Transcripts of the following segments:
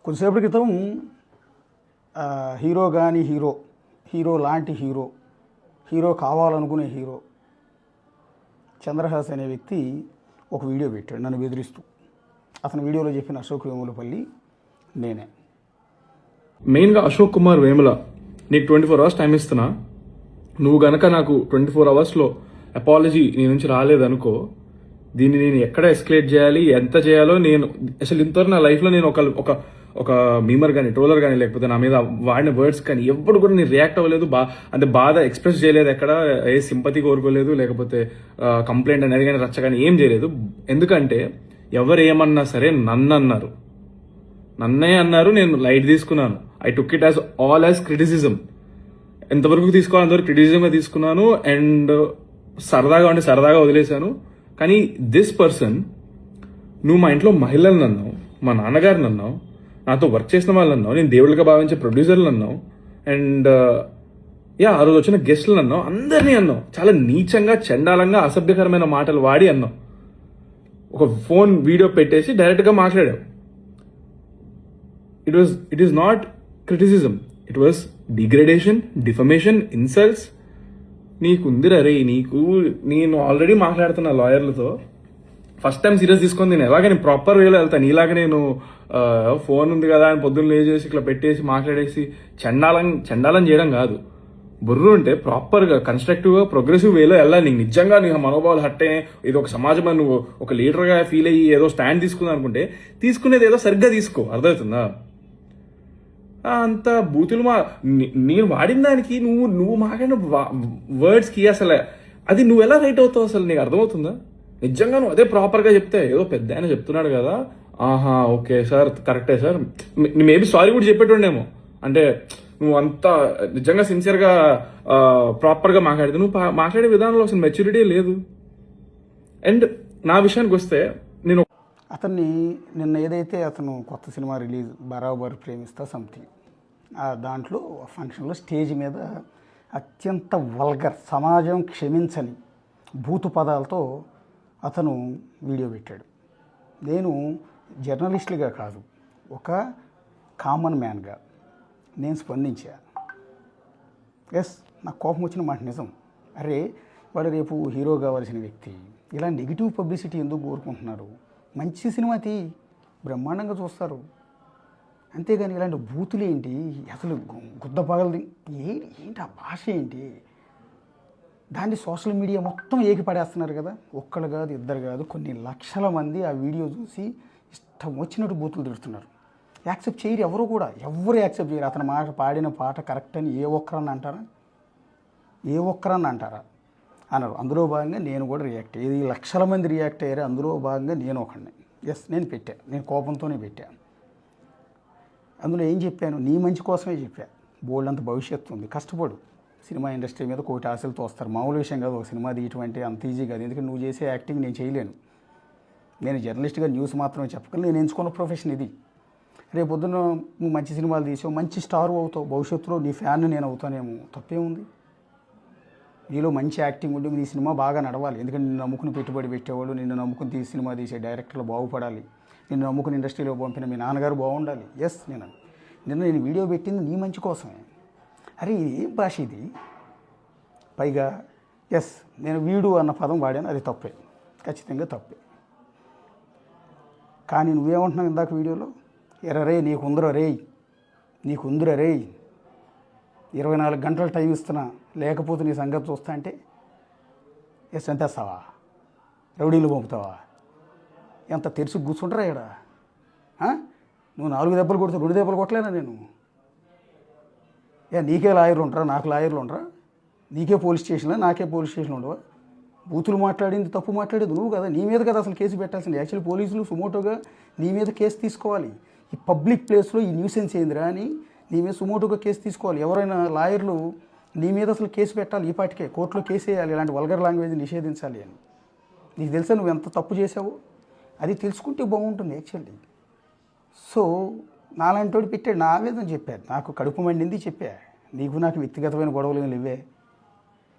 కొద్దిసేపటి క్రితం హీరో కానీ హీరో లాంటి హీరో కావాలనుకునే హీరో చంద్రహాస్ అనే వ్యక్తి ఒక వీడియో పెట్టాడు నన్ను బెదిరిస్తూ. అతని వీడియోలో చెప్పిన అశోక్ వేములపల్లి నేనే. మెయిన్గా అశోక్ కుమార్ వేముల, నీకు 24 hours టైం ఇస్తున్నా. నువ్వు గనక నాకు 24 hours అపాలజీ నీ నుంచి రాలేదనుకో, దీన్ని నేను ఎక్కడ ఎస్కలేట్ చేయాలి, ఎంత చేయాలో నేను అసలు ఇంతవరకు నా లైఫ్లో నేను ఒక మీమర్ కానీ ట్రోలర్ కానీ లేకపోతే నా మీద వాడిన వర్డ్స్ కానీ ఎప్పుడు కూడా నేను రియాక్ట్ అవ్వలేదు, అంటే బాధ ఎక్స్ప్రెస్ చేయలేదు, ఎక్కడ ఏ సింపతి కోరుకోలేదు, లేకపోతే కంప్లైంట్ అనేది కానీ రచ్చ కానీ ఏం చేయలేదు. ఎందుకంటే ఎవరు ఏమన్నా సరే నన్నే అన్నారు, నేను లైట్ తీసుకున్నాను. I took it as criticism. ఎంతవరకు తీసుకోవాలి అంతవరకు క్రిటిసిజంగా తీసుకున్నాను అండ్ సరదాగా వదిలేశాను. కానీ దిస్ పర్సన్, నువ్వు మా ఇంట్లో మహిళలను అన్నావు, మా నాన్నగారిని అన్నావు, నాతో వర్క్ చేసిన వాళ్ళు అన్నావు, నేను దేవుళ్ళగా భావించే ప్రొడ్యూసర్లు అన్నావు, అండ్ ఆ రోజు వచ్చిన గెస్టులను అన్నావు, అందరినీ అన్నావు. చాలా నీచంగా, చండాలంగా, అసభ్యకరమైన మాటలు వాడి అన్నావు. ఒక ఫోన్ వీడియో పెట్టేసి డైరెక్ట్గా మాట్లాడావు. It is not criticism, it was degradation, defamation, insults. నీకుందిరా రే, నేను ఆల్రెడీ మాట్లాడుతున్నా లాయర్లతో. ఫస్ట్ టైం సీరియస్ తీసుకొని నేను ప్రాపర్ వేలో వెళ్తాను. నీలాగా నేను ఫోన్ ఉంది కదా అని పొద్దున్న లేచేసి ఇట్లా పెట్టేసి మాట్లాడేసి చండాలం చేయడం కాదు. బుర్రు ఉంటే ప్రాపర్గా కన్స్ట్రక్టివ్గా ప్రోగ్రెసివ్ వేలో వెళ్ళాలి. నీకు నిజంగా నీ మనోభావాలు హట్టే, ఇది ఒక సమాజంలో నువ్వు ఒక లీడర్గా ఫీల్ అయ్యి ఏదో స్టాండ్ తీసుకుందాం అనుకుంటే తీసుకునేది ఏదో సరిగ్గా తీసుకో. అర్థమవుతుందా? అంత బూతులు నేను వాడిన దానికి నువ్వు మాట్లాడిన వర్డ్స్కి అసలు అది నువ్వు ఎలా రైట్ అవుతావు అసలు నీకు అర్థమవుతుందా? నిజంగా నువ్వు అదే ప్రాపర్గా చెప్తే, ఏదో పెద్ద ఆయన చెప్తున్నాడు కదా, ఆహా ఓకే సార్, కరెక్టే సార్, మేబీ సారీ కూడా చెప్పేటోండేమో. అంటే నువ్వు అంతా నిజంగా సిన్సియర్గా ప్రాపర్గా మాట్లాడితే, నువ్వు మాట్లాడే విధానంలో అసలు మెచ్యూరిటీ లేదు. అండ్ నా విషయానికి వస్తే, నేను అతన్ని నిన్న ఏదైతే అతను కొత్త సినిమా రిలీజ్ బరాబర్ ప్రేమిస్తా సంథింగ్, దాంట్లో ఫంక్షన్లో స్టేజ్ మీద అత్యంత వల్గర్, సమాజం క్షమించని భూతు పదాలతో అతను వీడియో పెట్టాడు. నేను జర్నలిస్టులుగా కాదు, ఒక కామన్ మ్యాన్గా నేను స్పందించా. నాకు కోపం వచ్చిన మాట నిజం. అరే వాడు రేపు హీరో కావాల్సిన వ్యక్తి, ఇలా నెగిటివ్ పబ్లిసిటీ ఎందుకు కోరుకుంటున్నారు? మంచి సినిమా బ్రహ్మాండంగా చూస్తారు. అంతేగాని ఇలాంటి బూతులు ఏంటి అసలు, గుద్ద పగలది ఏంటి ఆ భాష ఏంటి? దాన్ని సోషల్ మీడియా మొత్తం ఏకిపడేస్తున్నారు కదా. ఒక్కళ్ళు కాదు, ఇద్దరు కాదు, కొన్ని లక్షల మంది ఆ వీడియో చూసి ఇష్టం వచ్చినట్టు బూతులు తిడుతున్నారు. యాక్సెప్ట్ చేయరు, ఎవరు యాక్సెప్ట్ చేయరు. అతని మాట పాడిన పాట కరెక్ట్ అని ఏ ఒక్కరన్నా అంటారా? అన్నారు. అందులో భాగంగా నేను కూడా రియాక్ట్ అయ్యేది. లక్షల మంది రియాక్ట్ అయ్యారు, అందులో భాగంగా నేను ఒకడిని. నేను కోపంతోనే పెట్టా. అందులో ఏం చెప్పాను? నీ మంచి కోసమే చెప్పా. బోల్డ్ అంత భవిష్యత్తు ఉంది, కష్టపడు. సినిమా ఇండస్ట్రీ మీద కోటి ఆశలతో వస్తారు, మామూలు విషయం కాదు. ఒక సినిమా తీయటం అంత ఈజీ కాదు. ఎందుకంటే నువ్వు చేసే యాక్టింగ్ నేను చేయలేను. నేను జర్నలిస్ట్గా న్యూస్ మాత్రమే చెప్పగలను. నేను ఎంచుకున్న ప్రొఫెషన్ ఇది. రేపు పొద్దున్న నువ్వు మంచి సినిమాలు తీసావు, మంచి స్టార్ అవుతావు, భవిష్యత్తులో నీ ఫ్యాన్ నేను అవుతానేమో, తప్పేముంది? నీలో మంచి యాక్టింగ్ ఉండి నీ సినిమా బాగా నడవాలి. ఎందుకంటే నిన్ను నమ్ముకుని పెట్టుబడి పెట్టేవాళ్ళు, నిన్ను నమ్ముకుని సినిమా తీసే డైరెక్టర్లు బాగుపడాలి, నిన్ను నమ్ముకుని ఇండస్ట్రీలో పంపిన మీ నాన్నగారు బాగుండాలి. నేను వీడియో పెట్టింది నీ మంచి కోసమే. అరే ఇది ఏం భాష ఇది? పైగా నేను వీడు అన్న పదం వాడాను, అది తప్పే, ఖచ్చితంగా తప్పే. కానీ నువ్వేమంటున్నావు ఇందాక వీడియోలో? నీకుందర రే 24 గంటలు టైం ఇస్తున్నా, లేకపోతే నీ సంగతి చూస్తా అంటే చంపేస్తావా? రౌడీలు పంపుతావా? ఎంత తెరిచి కూర్చుంటారా ఇక్కడ? నువ్వు 4 దెబ్బలు కొడితే 2 దెబ్బలు కొట్టలేనా నేను? నీకే లాయర్లు ఉంటారా? నాకు లాయర్లు ఉంటారా? నీకే పోలీస్ స్టేషన్లో, నాకే పోలీస్ స్టేషన్లో ఉండవా? బూతులు మాట్లాడింది, తప్పు మాట్లాడేది నువ్వు కదా. నీ మీద కదా అసలు కేసు పెట్టాల్సింది. యాక్చువల్లీ పోలీసులు సుమోటోగా నీ మీద కేసు తీసుకోవాలి. ఈ పబ్లిక్ ప్లేస్లో ఈ న్యూసెన్స్ ఏందిరా అని నీ మీద సుమోటోగా కేసు తీసుకోవాలి. ఎవరైనా లాయర్లు నీ మీద అసలు కేసు పెట్టాలి, ఈ పాటికే కోర్టులో కేసు వేయాలి, ఇలాంటి వల్గర్ లాంగ్వేజ్ నిషేధించాలి అని. నీకు తెలుసా నువ్వు ఎంత తప్పు చేసావో? అది తెలుసుకుంటే బాగుంటుంది యాక్చువల్లీ. సో నాలాంటి వాడు పెట్టాడు, నా ఆవేదన చెప్పాడు, నాకు కడుపు మండింది చెప్పా. నాకు వ్యక్తిగతమైన గొడవలు ఏమి లేవే,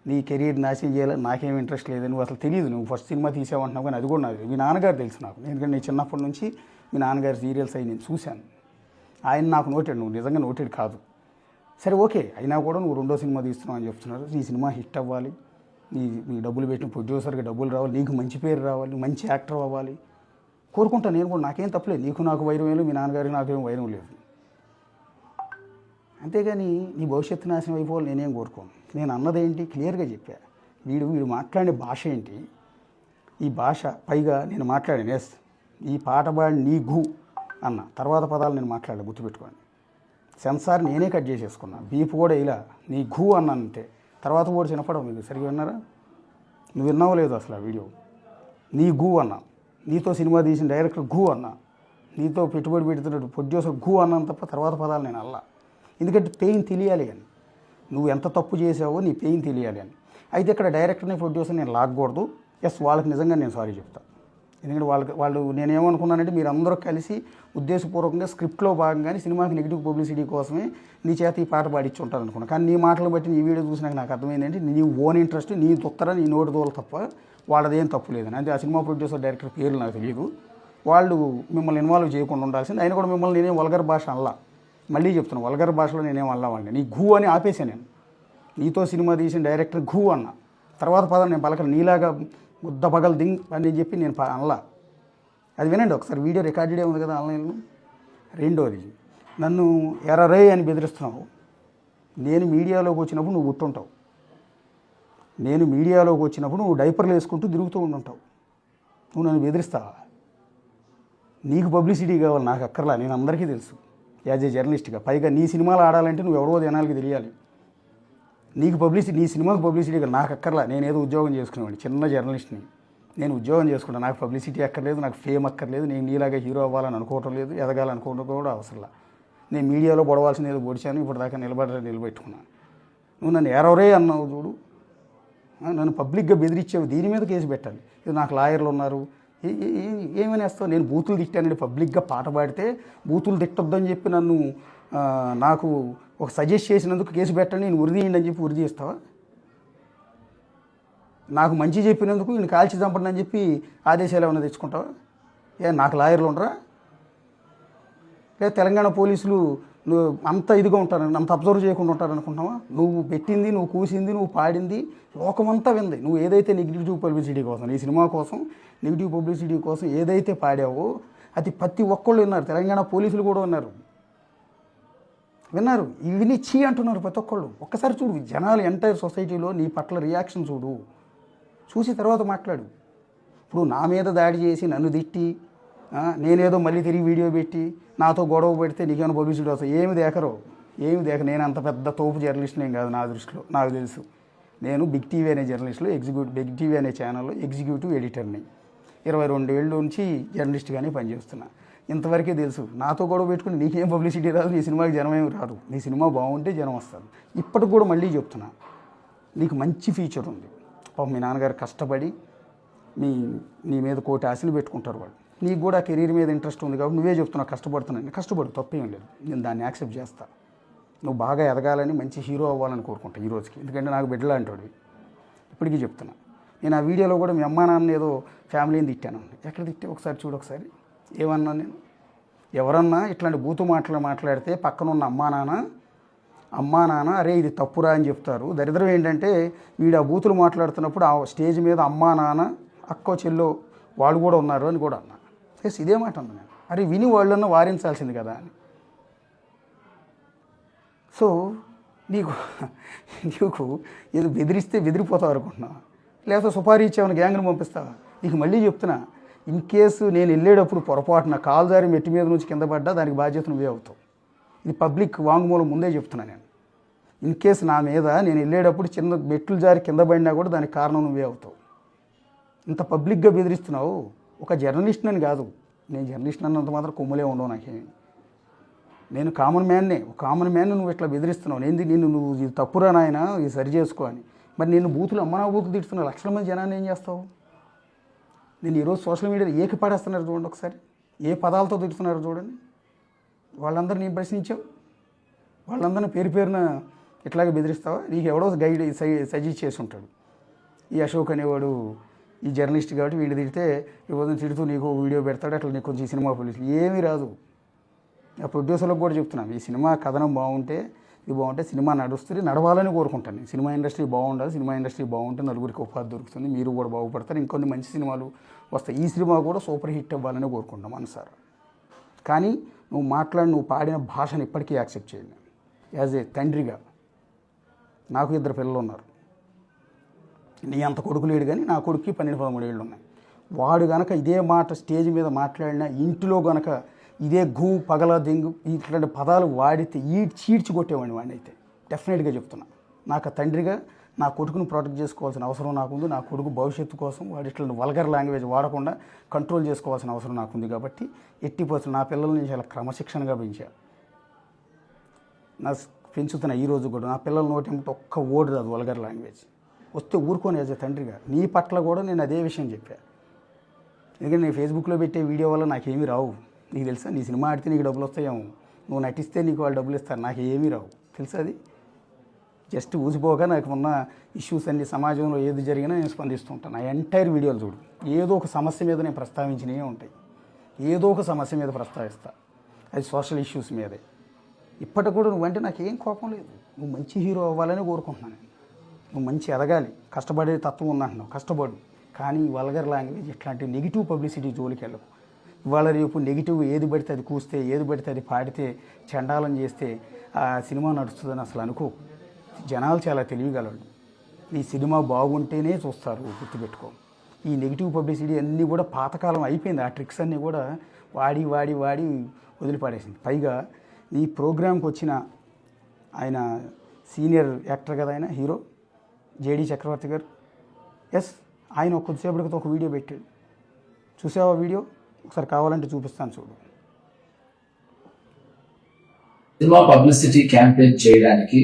నీ కెరీర్ నాశనం చేయాలని నాకేం ఇంట్రెస్ట్ లేదు. నువ్వు అసలు తెలియదు, నువ్వు ఫస్ట్ సినిమా తీసావంటున్నావు, కానీ అది కూడా నాకు మీ నాన్నగారు తెలుసు నాకు. ఎందుకంటే నేను చిన్నప్పటి నుంచి మీ నాన్నగారి సీరియల్స్ అవి నేను చూశాను. ఆయన నాకు నోటెడ్, నువ్వు నిజంగా నోటెడ్ కాదు. సరే ఓకే, అయినా కూడా నువ్వు రెండో సినిమా తీస్తున్నావు అని చెప్తున్నారు. నీ సినిమా హిట్ అవ్వాలి, నీ డబ్బులు పెట్టిన ప్రొడ్యూసర్కి డబ్బులు రావాలి, నీకు మంచి పేరు రావాలి, మంచి యాక్టర్ అవ్వాలి కోరుకుంటా నేను కూడా. నాకేం తప్పలేదు, నీకు నాకు వైరం లేదు, మీ నాన్నగారికి నాకేం వైరం లేదు. అంతేగాని నీ భవిష్యత్తు నాశనం అయిపోవాలి నేనేం కోరుకోను. నేను అన్నదేంటి క్లియర్గా చెప్పా. వీడు మాట్లాడే భాష ఏంటి, ఈ భాష పైగా నేను మాట్లాడాను. ఎస్, ఈ పాట పాడి నీ ఘూ అన్న తర్వాత పదాలు నేను మాట్లాడాను, గుర్తుపెట్టుకోండి. సెన్సార్ నేనే కట్ చేసేసుకున్నా, బీప్ కూడా ఇలా నీ ఘూ అన్నంతే. తర్వాత కూడా చిన్నపడవు, మీకు సరిగ్గా విన్నారా? నువ్వు విన్నావో లేదు అసలు ఆ వీడియో. నీ ఘూ అన్నా, నీతో సినిమా తీసిన డైరెక్టర్ ఘూ అన్నా, నీతో పెట్టుబడి పెడుతున్నట్టు ప్రొడ్యూసర్ ఘూ అన్నాను తప్ప తర్వాత పదాలు నేను అల్లా. ఎందుకంటే పెయిన్ తెలియాలి అని, నువ్వు ఎంత తప్పు చేసావో నీ పెయిన్ తెలియాలి అని. అయితే ఇక్కడ డైరెక్టర్ని ప్రొడ్యూసర్ నేను లాగకూడదు. ఎస్, వాళ్ళకి నిజంగా నేను సారీ చెప్తాను. ఎందుకంటే వాళ్ళు నేనేమనుకున్నానంటే మీరు అందరూ కలిసి ఉద్దేశపూర్వకంగా స్క్రిప్ట్లో భాగంగానే సినిమాకి నెగిటివ్ పబ్లిసిటీ కోసమే నీ చేత ఈ పాట పాడించి ఉంటారు అనుకున్నాను. కానీ నీ మాటలు బట్టి నీ వీడియో చూసినాక నాకు అర్థమైందంటే నీ ఓన్ ఇంట్రెస్ట్, నీ తొత్తర, నీ నోటి దోలు తప్ప వాళ్ళదేం తప్పు లేదని. అంటే ఆ సినిమా ప్రొడ్యూసర్ డైరెక్టర్ పేర్లు నాకు తెలియదు. వాళ్ళు మిమ్మల్ని ఇన్వాల్వ్ చేయకుండా ఉండాల్సింది. అయినా కూడా మిమ్మల్ని నేనేం వల్గర్ భాష అనలా. మళ్ళీ చెప్తున్నాను, వల్గర్ భాషలో నేనేం అనలా వాళ్ళని. నీ ఘూ అని ఆపేసాను నేను. నీతో సినిమా తీసిన డైరెక్టర్ ఘూ అన్న తర్వాత పదాలు నేను పలకను. నీలాగా ముద్ద పగలు దింగ్ అని చెప్పి నేను అనలా. అది వినండి ఒకసారి, వీడియో రికార్డెడే ఉంది కదా ఆన్లైన్లో. రెండోది, నన్ను ఎర్రరే అని బెదిరిస్తున్నావు. నేను మీడియాలోకి వచ్చినప్పుడు నువ్వు గుర్తుంటావు. నేను మీడియాలోకి వచ్చినప్పుడు నువ్వు డైపర్లు వేసుకుంటూ తిరుగుతూ ఉంటుంటావు. నువ్వు నన్ను బెదిరిస్తావా? నీకు పబ్లిసిటీ కావాలి, నాకు అక్కర్లా. నేను అందరికీ తెలుసు యాజ్ ఏ జర్నలిస్ట్గా. పైగా నీ సినిమాలు ఆడాలంటే నువ్వు ఎవరో జనాలకి తెలియాలి. నీకు పబ్లిసిటీ, నీ సినిమాకి పబ్లిసిటీ కాదు, నాకు అక్కర్లా. నేను ఏదో ఉద్యోగం చేసుకునేవాడిని, చిన్న జర్నలిస్ట్ని. నేను ఉద్యోగం చేసుకుంటాను, నాకు పబ్లిసిటీ అక్కర్లేదు, నాకు ఫేమ్ అక్కర్లేదు. నేను నీలాగా హీరో అవ్వాలని అనుకోవటం లేదు, ఎదగాలనుకోవడం కూడా అవసరంలా. నేను మీడియాలో పొడవాల్సిన ఏదో పొడిచాను, ఇప్పుడు దాకా నిలబెట్టుకున్నాను. నువ్వు నన్ను ఎరవరే అన్నావు చూడు, నన్ను పబ్లిక్గా బెదిరించావు, దీని మీద కేసు పెట్టాలి. ఇది నాకు లాయర్లు ఉన్నారు, ఏమని వేస్తావు? నేను బూతులు తిట్టానండి, పబ్లిక్గా పాట పాడితే బూతులు తిట్టొద్దని చెప్పి నన్ను నాకు ఒక సజెస్ట్ చేసినందుకు కేసు పెట్టండి, నేను ఉరి తీయండి అని చెప్పి ఉరి తీస్తావా? నాకు మంచి చెప్పినందుకు నేను కాల్చి చంపండి అని చెప్పి ఆదేశాలు ఏమైనా తెచ్చుకుంటావా? నాకు లాయర్లు ఉండరా? లేదా తెలంగాణ పోలీసులు నువ్వు అంత ఇదిగా ఉంటారని, అంత అబ్జర్వ్ చేయకుండా ఉంటారనుకుంటున్నావా? నువ్వు పెట్టింది, నువ్వు కూసింది, నువ్వు పాడింది లోకమంతా వింది. నువ్వు ఏదైతే నెగిటివ్ పబ్లిసిటీ కోసం, నీ సినిమా కోసం నెగిటివ్ పబ్లిసిటీ కోసం ఏదైతే పాడావో అది ప్రతి ఒక్కళ్ళు విన్నారు. తెలంగాణ పోలీసులు కూడా విన్నారు. ఇవన్నీ చీ అంటున్నారు ప్రతి ఒక్కళ్ళు. ఒక్కసారి చూడు, జనాలు ఎంటైర్ సొసైటీలో నీ పట్ల రియాక్షన్ చూడు, చూసి తర్వాత మాట్లాడు. ఇప్పుడు నా మీద దాడి చేసి నన్ను తిట్టి నేనేదో మళ్ళీ తిరిగి వీడియో పెట్టి నాతో గొడవ పెడితే నీకేమైనా పబ్లిసిటీ వస్తుంది? ఏమి దేకరు. నేను అంత పెద్ద తోపు జర్నలిస్ట్ని ఏం కాదు. నా దృష్టిలో నాకు తెలుసు, నేను బిగ్ టీవీ అనే జర్నలిస్ట్లో బిగ్ టీవీ అనే ఛానల్లో ఎగ్జిక్యూటివ్ ఎడిటర్ని. 22 ఏళ్ళ నుంచి జర్నలిస్ట్గానే పనిచేస్తున్నా. ఇంతవరకే తెలుసు. నాతో గొడవ పెట్టుకుని నీకేం పబ్లిసిటీ రాదు, నీ సినిమాకి జనం ఏమి రాదు. నీ సినిమా బాగుంటే జనం వస్తారు. ఇప్పటికి కూడా మళ్ళీ చెప్తున్నా, నీకు మంచి ఫీచర్ ఉంది. పాపం మీ నాన్నగారు కష్టపడి నీ మీద కోటి ఆశలు పెట్టుకుంటారు వాళ్ళు. నీకు కూడా కెరీర్ మీద ఇంట్రెస్ట్ ఉంది కాబట్టి నువ్వే చెప్తున్నావు కష్టపడుతున్నాను. కష్టపడు, తప్పేం లేదు, నేను దాన్ని యాక్సెప్ట్ చేస్తా. నువ్వు బాగా ఎదగాలని, మంచి హీరో అవ్వాలని కోరుకుంటా ఈ రోజుకి. ఎందుకంటే నాకు బిడ్డలా అంటాడు. ఇప్పటికీ చెప్తున్నా. నేను ఆ వీడియోలో కూడా మీ అమ్మా నాన్న ఏదో ఫ్యామిలీని తిట్టాను. ఎక్కడ తిట్టే ఒకసారి చూడు. ఒకసారి ఏమన్నా నేను ఎవరన్నా ఇట్లాంటి బూతు మాట్లాడితే పక్కన ఉన్న అమ్మా నాన్న అరే ఇది తప్పురా అని చెప్తారు. దరిద్రం ఏంటంటే వీడు ఆ బూతులు మాట్లాడుతున్నప్పుడు ఆ స్టేజ్ మీద అమ్మా నాన్న అక్కో చెల్లో వాళ్ళు కూడా ఉన్నారు అని కూడా అన్నా. ఎస్, ఇదే మాట అన్నా నేను. అరే విని వాళ్ళన్నా వారించాల్సింది కదా అని. సో నీకు ఏదో బెదిరిస్తే బెదిరిపోతావు అనుకుంటున్నావా? లేకపోతే సుపారీ ఇచ్చేమన్నా గ్యాంగ్ని పంపిస్తావా? నీకు మళ్ళీ చెప్తున్నా, ఇన్ కేసు నేను వెళ్ళేటప్పుడు పొరపాటున కాలు జారి మెట్టి మీద నుంచి కింద పడ్డా దానికి బాధ్యత నువ్వే అవుతావు. ఇది పబ్లిక్ వాంగ్మూలం ముందే చెప్తున్నా నేను. ఇన్ కేసు నా మీద నేను వెళ్ళేటప్పుడు చిన్న మెట్లు జారి కింద పడినా కూడా దానికి కారణం నువ్వే అవుతావు. ఇంత పబ్లిక్గా బెదిరిస్తున్నావు. ఒక జర్నలిస్ట్ అని కాదు, నేను జర్నలిస్ట్ అన్నంత మాత్రం కొమ్ములే ఉండవు నాకేమి. నేను కామన్ మ్యాన్నే. ఒక కామన్ మ్యాన్ నువ్వు ఇట్లా బెదిరిస్తున్నావు. నువ్వు ఇది తప్పురా నాయన, ఇది సరి చేసుకో అని. మరి నేను బూతులు బూతులు తిడుతున్నావు, లక్షల మంది జనాన్ని ఏం చేస్తావు? నేను ఈరోజు సోషల్ మీడియాలో ఏకి పడేస్తున్నారు చూడండి ఒకసారి, ఏ పదాలతో తిడుతున్నారు చూడండి. వాళ్ళందరినీ ప్రశ్నించావు, వాళ్ళందరినీ పేరున ఇట్లాగే బెదిరిస్తావా? నీకు ఎవడో గైడ్ సజెస్ట్ చేసి ఉంటాడు. ఈ అశోక్ అనేవాడు ఈ జర్నలిస్ట్ కాబట్టి వీడిని తిడితే ఈ రోజున తిడుతూ నీకు వీడియో పెడతాడు, అట్లా నీకు కొంచెం సినిమా పోలీసులు ఏమీ రాదు. ఆ ప్రొడ్యూసర్లకు కూడా చెప్తున్నాను, ఈ సినిమా కథనం బాగుంటే ఇది బాగుంటే సినిమా నడుస్తుంది, నడవాలని కోరుకుంటాను నేను. సినిమా ఇండస్ట్రీ బాగుండాలి, సినిమా ఇండస్ట్రీ బాగుంటే నలుగురికి ఉపాధి దొరుకుతుంది, మీరు కూడా బాగుపడతారు, ఇంకొన్ని మంచి సినిమాలు వస్తాయి. ఈ సినిమా కూడా సూపర్ హిట్ అవ్వాలని కోరుకుంటాం మనసారా. కానీ నువ్వు పాడిన భాషను ఇప్పటికీ యాక్సెప్ట్ చేయండి. యాజ్ ఏ తండ్రిగా నాకు 2 పిల్లలు ఉన్నారు. నీ అంత కొడుకు లేడు, కానీ నా కొడుక్కి 12-13 ఏళ్ళు ఉన్నాయి. వాడు గనక ఇదే మాట స్టేజ్ మీద మాట్లాడినా, ఇంటిలో గనక ఇదే పగల దెంగు ఇట్లాంటి పదాలు వాడితే చీడ్చి కొట్టేవాడిని వాడిని అయితే. డెఫినెట్గా చెప్తున్నా, నాకు తండ్రిగా నా కొడుకును ప్రొటెక్ట్ చేసుకోవాల్సిన అవసరం నాకుంది. నా కొడుకు భవిష్యత్తు కోసం వాడు ఇట్లా వల్గర్ లాంగ్వేజ్ వాడకుండా కంట్రోల్ చేసుకోవాల్సిన అవసరం నాకుంది. కాబట్టి 80% నా పిల్లల్ని చాలా క్రమశిక్షణగా పెంచా. పెంచుతున్నా ఈరోజు కూడా. నా పిల్లల నోటి ఒక్క ఓడు రాదు వల్గర్ లాంగ్వేజ్. వస్తే ఊరుకొని యాజ్ ఏ తండ్రిగా నీ పట్ల కూడా నేను అదే విషయం చెప్పా. ఎందుకంటే నేను ఫేస్బుక్లో పెట్టే వీడియో వల్ల నాకేమీ రావు. నీకు తెలుసా, నీ సినిమా ఆడితే నీకు డబ్బులు వస్తాయేమో, నువ్వు నటిస్తే నీకు వాళ్ళు డబ్బులు ఇస్తారు, నాకు ఏమీ రావు తెలుసా. అది జస్ట్ ఊసిపోక నాకు ఉన్న ఇష్యూస్ అన్ని సమాజంలో ఏది జరిగినా నేను స్పందిస్తుంటాను. నా ఎంటైర్ వీడియోలు చూడు, ఏదో ఒక సమస్య మీద నేను ప్రస్తావించినవే ఉంటాయి. ఏదో ఒక సమస్య మీద ప్రస్తావిస్తా, అది సోషల్ ఇష్యూస్ మీదే. ఇప్పటికి కూడా నువ్వంటే నాకేం కోపం లేదు. నువ్వు మంచి హీరో అవ్వాలని కోరుకుంటున్నాను. నువ్వు మంచి ఎదగాలి, కష్టపడే తత్వం ఉందంటున్నావు, కష్టపడు. కానీ వల్గర్ లాంగ్వేజ్ ఇట్లాంటి నెగిటివ్ పబ్లిసిటీ జోలికి వెళ్ళకు. ఇవాళ రేపు నెగిటివ్ ఏది పడితే అది కూస్తే, ఏది పడితే అది పాడితే, చండాలం చేస్తే ఆ సినిమా నడుస్తుందని అసలు అనుకో. జనాలు చాలా తెలివిగలరు. నీ సినిమా బాగుంటేనే చూస్తారు, గుర్తుపెట్టుకో. ఈ నెగిటివ్ పబ్లిసిటీ అన్నీ కూడా పాతకాలం అయిపోయింది. ఆ ట్రిక్స్ అన్నీ కూడా వాడి వదిలిపాడేసింది. పైగా నీ ప్రోగ్రాంకి వచ్చిన ఆయన సీనియర్ యాక్టర్ కదా, ఆయన హీరో జేడి చక్రవర్తి గారు. ఎస్, ఆయన కొద్దిసేపటి ఒక వీడియో పెట్టాడు. చూసావా వీడియో? ఒకసారి కావాలంటే చూపిస్తాను చూడు. సినిమా పబ్లిసిటీ క్యాంపెయిన్ చేయడానికి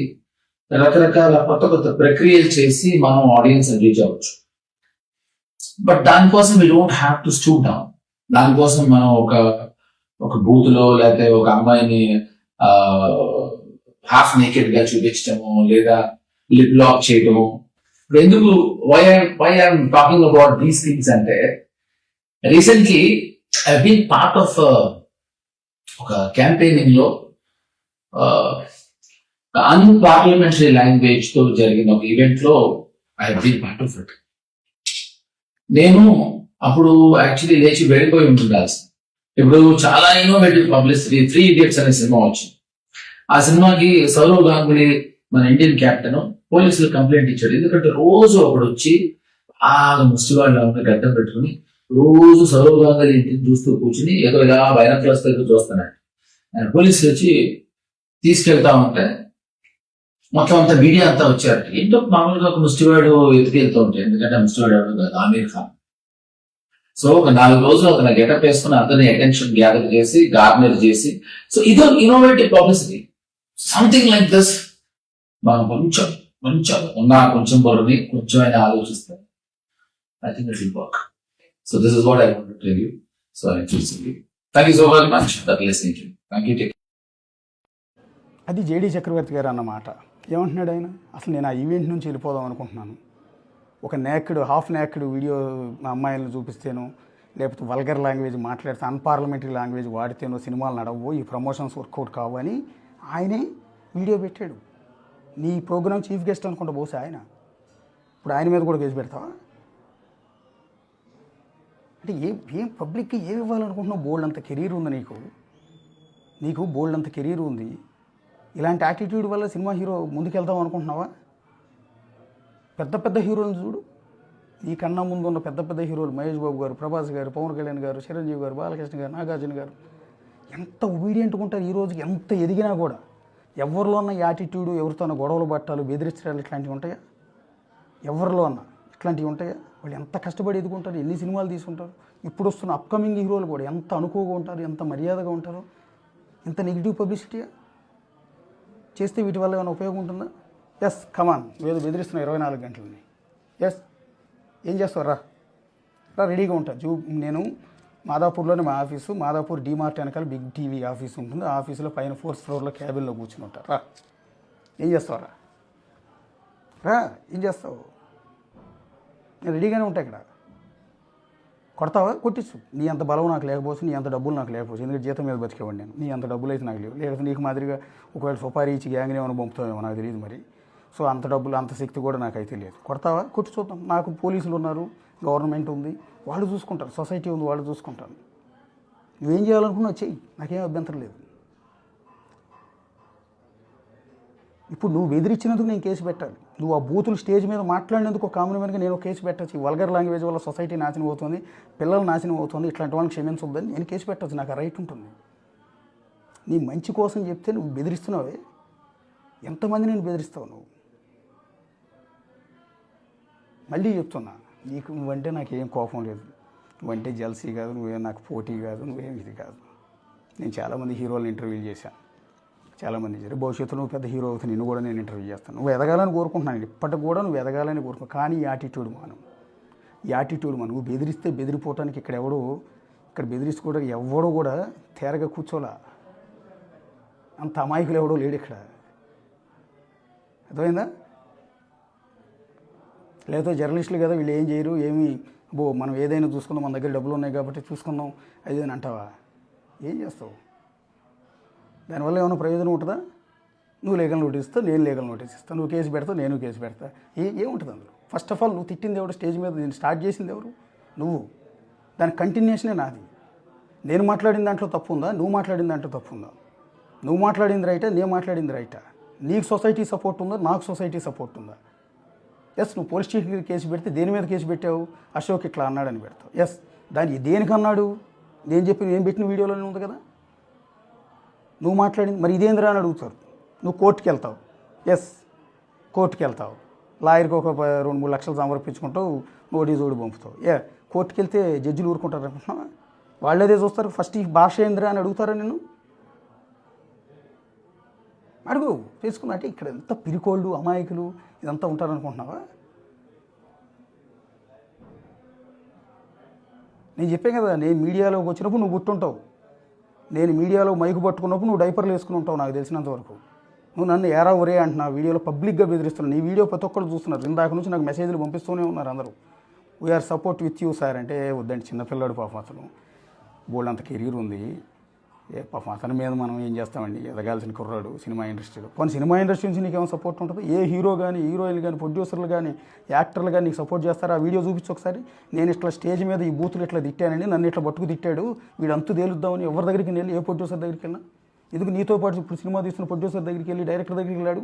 రకరకాల కొత్త ప్రక్రియలు చేసి మనం ఆడియన్స్ రీచ్ అవ్వచ్చు. బట్ దానికోసం we don't have to stoop down. దానికోసం మనం ఒక బూత్ లో లేకపోతే ఒక అమ్మాయిని హాఫ్ నేకెడ్ గా చూపించడము, లేదా లిప్ లాక్ చేయటము. ఎందుకు why I'm talking about these things అంటే, recently I been part of ఒక క్యాంపెయినింగ్ లో అన్పార్లమెంటరీ లాంగ్వేజ్ తో జరిగిన ఒక ఈవెంట్ లో I been part of it. నేను అప్పుడు యాక్చువల్లీ లేచి వెళ్ళిపోయి ఉండాల్సింది. ఇప్పుడు చాలా ఇన్నోవేటివ్ పబ్లిసిటీ 3 Idiots అనే సినిమా వచ్చింది. ఆ సినిమాకి సౌరవ్ గాంగులీ, మన ఇండియన్ కెప్టెన్, పోలీసులు కంప్లైంట్ ఇచ్చాడు. ఎందుకంటే రోజు ఒకడు వచ్చి బాగా ముష్టివాళ్ళ గడ్డం పెట్టుకుని రోజు సౌరవ్ గాంగులీ ఇంటిని చూస్తూ కూర్చుని ఏదో ఇలా బైనాక్యులర్స్ దగ్గర చూస్తున్నాడు. ఆయన పోలీసులు వచ్చి తీసుకెళ్తా ఉంటే మొత్తం అంతా మీడియా అంతా వచ్చారు. ఏంటో మామూలుగా ఒక ముష్టివాడు ఎత్తుకెళ్తూ ఉంటాయి, ఎందుకంటే ముష్టివాడు ఎవరు కాదు, ఆమీర్ ఖాన్. సో ఒక 4 రోజులు అతను గెటప్ వేసుకుని అందరినీ అటెన్షన్ గ్యాదర్ చేసి గార్నర్ చేసి, సో ఇదో innovative publicity. Something like this మనం కొంచెం కొంచెం బరువుని కొంచెం అయినా ఆలోచిస్తే I think it will work. So this is what I want to tell you. So I చూసింది. Thank you so very much for listening to me. Thank you. అది జేడి చక్రవర్తి గారు అన్నమాట. ఏమంటున్నాడు ఆయన? అసలు నేను ఆ ఈవెంట్ నుంచి వెళ్ళిపోదాం అనుకుంటున్నాను. ఒక హాఫ్ నేక్డ్ వీడియో మా అమ్మాయిలను చూపిస్తేనో, లేకపోతే వల్గర్ లాంగ్వేజ్ మాట్లాడితే, అన్పార్లమెంటరీ లాంగ్వేజ్ వాడితేనో సినిమాలు నడవు, ఈ ప్రమోషన్స్ వర్కౌట్ కావు అని ఆయనే వీడియో పెట్టాడు. నీ ప్రోగ్రామ్ చీఫ్ గెస్ట్ అనుకుంటా బహుశా ఆయన. ఇప్పుడు ఆయన మీద కూడా కేసు పెడతావా? అంటే ఏం పబ్లిక్కి ఏమి ఇవ్వాలనుకుంటున్నావు? బోల్డ్ అంత కెరీర్ ఉంది నీకు బోల్డ్ అంత కెరీర్ ఉంది. ఇలాంటి యాటిట్యూడ్ వల్ల సినిమా హీరో ముందుకెళ్తాం అనుకుంటున్నావా? పెద్ద హీరోలను చూడు, ఈ కన్నా ముందు ఉన్న పెద్ద హీరోలు మహేష్ బాబు గారు, ప్రభాస్ గారు, పవన్ కళ్యాణ్ గారు, చిరంజీవి గారు, బాలకృష్ణ గారు, నాగార్జున గారు ఎంత ఒబీడియంట్గా ఉంటారు. ఈ రోజుకి ఎంత ఎదిగినా కూడా ఎవరిలో ఉన్న యాటిట్యూడ్, ఎవరితో గొడవలు పట్టాలు, బెదిరించడాలు ఇట్లాంటివి ఉంటాయా? ఎవరిలో అన్న ఇట్లాంటివి ఉంటాయా? వాళ్ళు ఎంత కష్టపడి ఎదుగుంటారు, ఎన్ని సినిమాలు తీసుకుంటారు. ఇప్పుడు వస్తున్న అప్కమింగ్ హీరోలు కూడా ఎంత అనుకోగా ఉంటారు, ఎంత మర్యాదగా ఉంటారు. ఎంత నెగిటివ్ పబ్లిసిటీయా చేస్తే వీటి వల్ల ఏమైనా ఉపయోగం ఉంటుందా? ఎస్, కమాన్, ఏదో బెదిరిస్తున్నా 24 గంటలని. ఎస్, ఏం చేస్తావు? రా రెడీగా ఉంటా. నేను మాదాపూర్లోనే మా ఆఫీసు, మాదాపూర్ డీమార్ట్ వెనకాల బిగ్ టీవీ ఆఫీస్ ఉంటుంది. ఆ ఆఫీసులో పైన 4th ఫ్లోర్లో క్యాబిన్లో కూర్చుని ఉంటా. రా, ఏం చేస్తావు? ఏం చేస్తావు? నేను రెడీగానే ఉంటా ఇక్కడ. కొడతావా? కొట్టించు. నీ అంత బలం నాకు లేకపోవచ్చు, నీ అంత డబ్బులు నాకు లేకపోవచ్చు, ఎందుకంటే జీతం మీద బతికేవాడిని నేను. నీ అంత డబ్బులు అయితే నాకు లేవు. లేకపోతే నీకు మాదిరిగా ఒకవేళ సుపారీ ఇచ్చి గ్యాంగ్ని ఏమైనా పంపుతామేమో నాకు తెలియదు మరి. సో అంత డబ్బులు అంత శక్తి కూడా నాకైతే లేదు. కొడతావా? కొట్టి చూద్దాం. నాకు పోలీసులు ఉన్నారు, గవర్నమెంట్ ఉంది, వాళ్ళు చూసుకుంటారు, సొసైటీ ఉంది, వాళ్ళు చూసుకుంటారు. నువ్వేం చేయాలనుకున్నావు చెయ్యి, నాకేం అభ్యంతరం లేదు. ఇప్పుడు నువ్వు బెదిరించినందుకు నేను కేసు పెట్టాలి. నువ్వు ఆ బూతులు స్టేజ్ మీద మాట్లాడినందుకు ఒక కామన్ మ్యాన్గా నేను కేసు పెట్టచ్చు. వల్గర్ లాంగ్వేజ్ వల్ల సొసైటీ నాశనం అవుతుంది, పిల్లలు నాశనం అవుతుంది, ఇట్లాంటి వాళ్ళని క్షమించొద్దని నేను కేసు పెట్టచ్చు. నాకు ఆ రైట్ ఉంటుంది. నీ మంచి కోసం చెప్తే నువ్వు బెదిరిస్తున్నావే, ఎంతమంది నేను బెదిరిస్తావు నువ్వు? మళ్ళీ చెప్తున్నా, నీకు నువ్వంటే నాకేం కోపం లేదు, నువ్వంటే జల్సీ కాదు, నువ్వేం నాకు పోటీ కాదు, నువ్వేం ఇది కాదు. నేను చాలామంది హీరోలను ఇంటర్వ్యూలు చేశాను, చాలామంది చేశారు. భవిష్యత్తులో నువ్వు పెద్ద హీరో అవుతుంది, నిన్ను కూడా నేను ఇంటర్వ్యూ చేస్తాను. నువ్వు ఎదగాలని కోరుకుంటున్నాను, ఇప్పటికి కూడా నువ్వు ఎదగాలని కోరుకుంటున్నాను. కానీ ఈ యాటిట్యూడ్ మనం నువ్వు బెదిరిస్తే బెదిరిపోవటానికి ఇక్కడ బెదిరించుకోవడానికి ఎవడో కూడా తేరగా కూర్చోలా. అంత అమాయకులు ఎవడో లేడు ఇక్కడ, అర్థమైందా? లేకపోతే జర్నలిస్టులు కదా వీళ్ళు ఏం చేయరు, మనం ఏదైనా చూసుకుందాం, మన దగ్గర డబ్బులు ఉన్నాయి కాబట్టి చూసుకుందాం అది అని అంటావా? ఏం చేస్తావు? దానివల్ల ఏమైనా ప్రయోజనం ఉంటుందా? నువ్వు లీగల్ నోటీస్ ఇస్తావు, నేను లీగల్ నోటీస్ ఇస్తాను, నువ్వు కేసు పెడతావు, నేను కేసు పెడతా. ఏముంటుంది అందులో? ఫస్ట్ ఆఫ్ ఆల్ నువ్వు తిట్టింది ఎవరు? స్టేజ్ మీద నేను స్టార్ట్ చేసింది ఎవరు? నువ్వు. దాని కంటిన్యూషనే నాది. నేను మాట్లాడిన దాంట్లో తప్పు ఉందా? నువ్వు మాట్లాడిన దాంట్లో తప్పు ఉందా? నువ్వు మాట్లాడింది రైటా, నేను మాట్లాడింది రైటా? నీకు సొసైటీ సపోర్ట్ ఉందా, నాకు సొసైటీ సపోర్ట్ ఉందా? ఎస్, నువ్వు పోలీస్ స్టేషన్ కేసు పెడితే దేని మీద కేసు పెట్టావు? అశోక్ ఇట్లా అన్నాడని పెడతావు. ఎస్, దానికి దేనికి అన్నాడు? నేను చెప్పి నేను పెట్టిన వీడియోలోనే ఉంది కదా. నువ్వు మాట్లాడింది మరి ఇదేంద్రా అని అడుగుతారు. నువ్వు కోర్టుకి వెళ్తావు. ఎస్, కోర్టుకి వెళ్తావు, లాయర్కి ఒక 2-3 లక్షలు సమర్పించుకుంటావు, నోటీస్ ఓడి పంపుతావు. కోర్టుకి వెళ్తే జడ్జిలు ఊరుకుంటారు అనుకుంటున్నావా? వాళ్ళు అదే చూస్తారు. ఫస్ట్ ఈ భాష ఏంద్రా అని అడుగుతారా నేను? అడుగు, తెలుసుకున్నా. అంటే ఇక్కడ ఎంత పిరికోళ్ళు, అమాయకులు ఇదంతా ఉంటారనుకుంటున్నావా? నేను చెప్పాను కదా, నేను మీడియాలోకి వచ్చినప్పుడు నువ్వు గుర్తుంటావు. నేను మీడియాలో మైకు పట్టుకున్నప్పుడు నువ్వు డైపర్లు వేసుకుని ఉంటావు నాకు తెలిసినంత వరకు. నువ్వు నన్ను ఏరా ఒరే అంటున్నావు, వీడియోలో పబ్లిక్గా బెదిరిస్తున్నావు. నీ వీడియో ప్రతి ఒక్కరు చూస్తున్నారు. ఇందాక నుంచి నాకు మెసేజ్లు పంపిస్తూనే ఉన్నారు అందరూ. We are support with you sir అంటే వద్దండి, చిన్నపిల్లాడు పాపం, అతను బోల్డ్ అంత కెరీర్ ఉంది. పాపం అతని మీద మనం ఏం చేస్తామండి? ఎదగాల్సిన కుర్రాడు సినిమా ఇండస్ట్రీలో. కొన్ని సినిమా ఇండస్ట్రీ నుంచి నీకేమో సపోర్ట్ ఉంటుంది? ఏ హీరో కానీ, హీరోయిన్ కానీ, ప్రొడ్యూసర్లు కానీ, యాక్టర్లు కానీ నీకు సపోర్ట్ చేస్తారా? ఆ వీడియో చూపించు ఒకసారి. నేను ఇట్లా స్టేజ్ మీద ఈ బూతులు ఇట్లా తిట్టానండి, నన్ను ఇట్లా పట్టుకు తిట్టాడు, వీడు అంతు తేలుద్దామని ఎవరి దగ్గరికి వెళ్ళి, ఏ ప్రొడ్యూసర్ దగ్గరికి వెళ్ళినా, ఎందుకు నీతో పాటు ఇప్పుడు సినిమా తీస్తున్న ప్రొడ్యూసర్ దగ్గరికి వెళ్ళి, డైరెక్టర్ దగ్గరికి వెళ్ళాడు,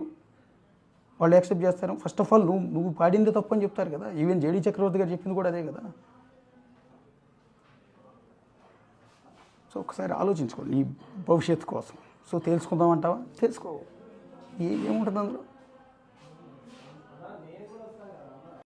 వాళ్ళు యాక్సెప్ట్ చేస్తారు? ఫస్ట్ ఆఫ్ ఆల్ నువ్వు పాడిందే తప్పు అని చెప్తారు కదా. ఈవెన్ జేడీ చక్రవర్తి గారు చెప్పింది కూడా అదే కదా. సో ఒకసారి ఆలోచించుకో నీ భవిష్యత్తు కోసం. సో తెలుసుకుందామంటావా? తెలుసుకో, ఏముంటుంది అందులో?